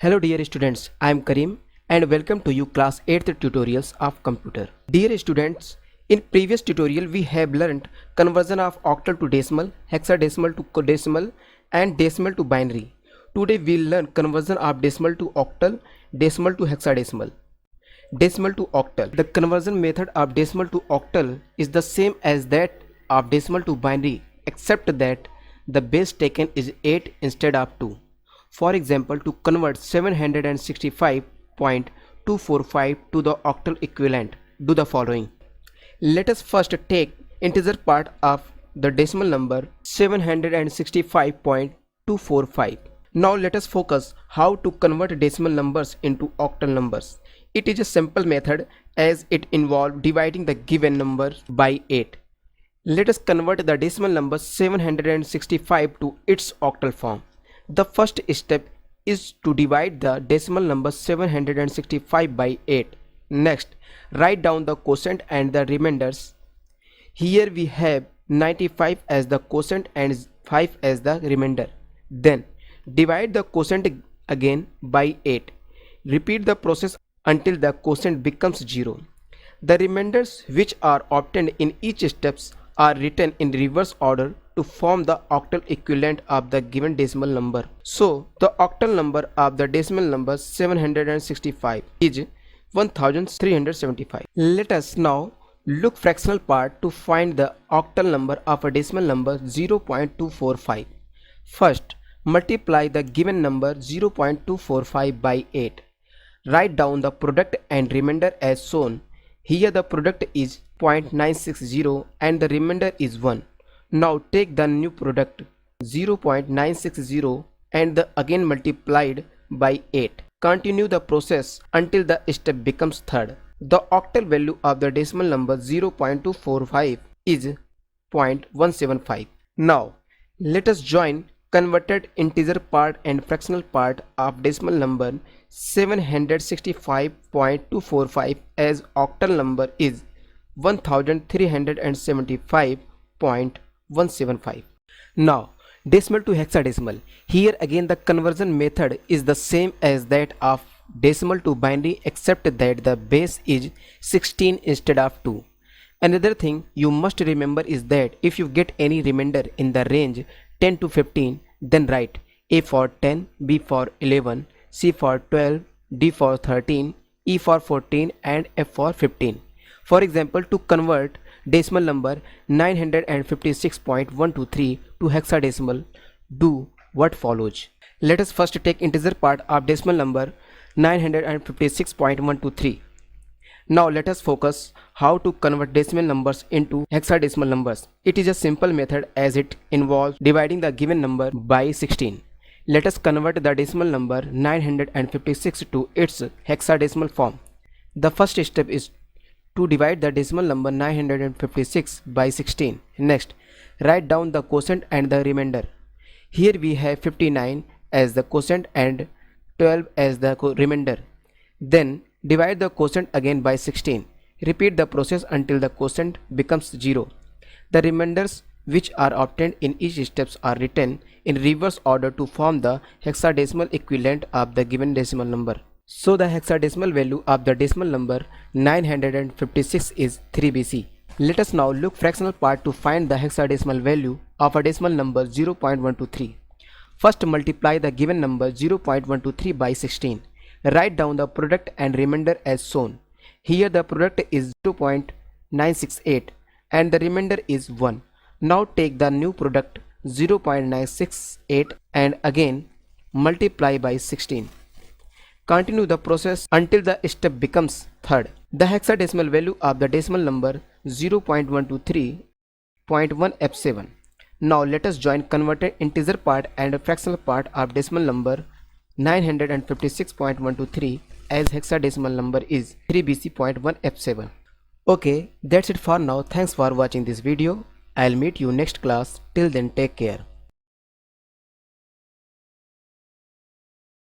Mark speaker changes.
Speaker 1: Hello dear students, I am Karim and welcome to you class 8th tutorials of computer. Dear students, in previous tutorial we have learned conversion of octal to decimal, hexadecimal to decimal and decimal to binary. Today we will learn conversion of decimal to octal, decimal to hexadecimal. Decimal to octal. The conversion method of decimal to octal is the same as that of decimal to binary except that the base taken is 8 instead of 2. For example, to convert 765.245 to the octal equivalent, do the following. Let us first take integer part of the decimal number 765.245. Now let us focus how to convert decimal numbers into octal numbers. It is a simple method as it involves dividing the given number by 8. Let us convert the decimal number 765 to its octal form. The first step is to divide the decimal number 765 by 8. Next, write down the quotient and the remainders. Here we have 95 as the quotient and 5 as the remainder. Then, divide the quotient again by 8. Repeat the process until the quotient becomes 0. The remainders which are obtained in each steps are written in reverse order to form the octal equivalent of the given decimal number. So, the octal number of the decimal number 765 is 1375. Let us now look fractional part to find the octal number of a decimal number 0.245. First, multiply the given number 0.245 by 8. Write down the product and remainder as shown. Here the product is 0.960 and the remainder is 1. Now take the new product 0.960 and again multiplied by 8. Continue the process until the step becomes third. The octal value of the decimal number 0.245 is 0.175. Now let us join converted integer part and fractional part of decimal number 765.245 as octal number is 1375.175. Now decimal to hexadecimal. Here again the conversion method is the same as that of decimal to binary except that the base is 16 instead of 2. Another thing you must remember is that if you get any remainder in the range 10 to 15, then write A for 10, B for 11, C for 12, D for 13, E for 14 and F for 15. For example, to convert decimal number 956.123 to hexadecimal, do what follows. Let us first take integer part of decimal number 956.123. Now let us focus how to convert decimal numbers into hexadecimal numbers. It is a simple method as it involves dividing the given number by 16. Let us convert the decimal number 956 to its hexadecimal form. The first step is to divide the decimal number 956 by 16. Next, write down the quotient and the remainder. Here we have 59 as the quotient and 12 as the remainder. Then divide the quotient again by 16. Repeat the process until the quotient becomes 0. The remainders which are obtained in each steps are written in reverse order to form the hexadecimal equivalent of the given decimal number. So the hexadecimal value of the decimal number 956 is 3 BC. Let us now look fractional part to find the hexadecimal value of a decimal number 0.123. First multiply the given number 0.123 by 16. Write down the product and remainder as shown. Here the product is 0.968 and the remainder is 1. Now take the new product 0.968 and again multiply by 16. Continue the process until the step becomes third. The hexadecimal value of the decimal number 0.123.1F7. Now let us join converted integer part and fractional part of decimal number 956.123 as hexadecimal number is 3BC.1F7. Okay, that's it for now. Thanks for watching this video. I'll meet you next class. Till then, take care.